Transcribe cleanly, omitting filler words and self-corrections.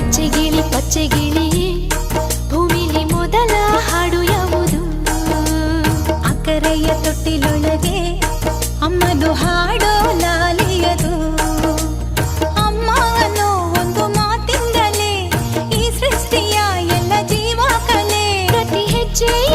ಪಚ್ಚೆ ಗಿಳಿಯೇ ಭೂಮಿಲಿ ಮೊದಲ ಹಾಡು ಯಾವುದು? ಅಕ್ಕರೆಯ ತೊಟ್ಟಿಲೊಳಗೆ ಅಮ್ಮದು ಹಾಡೋ ಲಾಲಿಯದು. ಅಮ್ಮ ಅನ್ನೋ ಒಂದು ಮಾತಿಂದಲೇ ಈ ಸೃಷ್ಟಿಯ ಎಲ್ಲ ಜೀವ ಕಲೆ. ಪ್ರತಿ ಹೆಜ್ಜೆ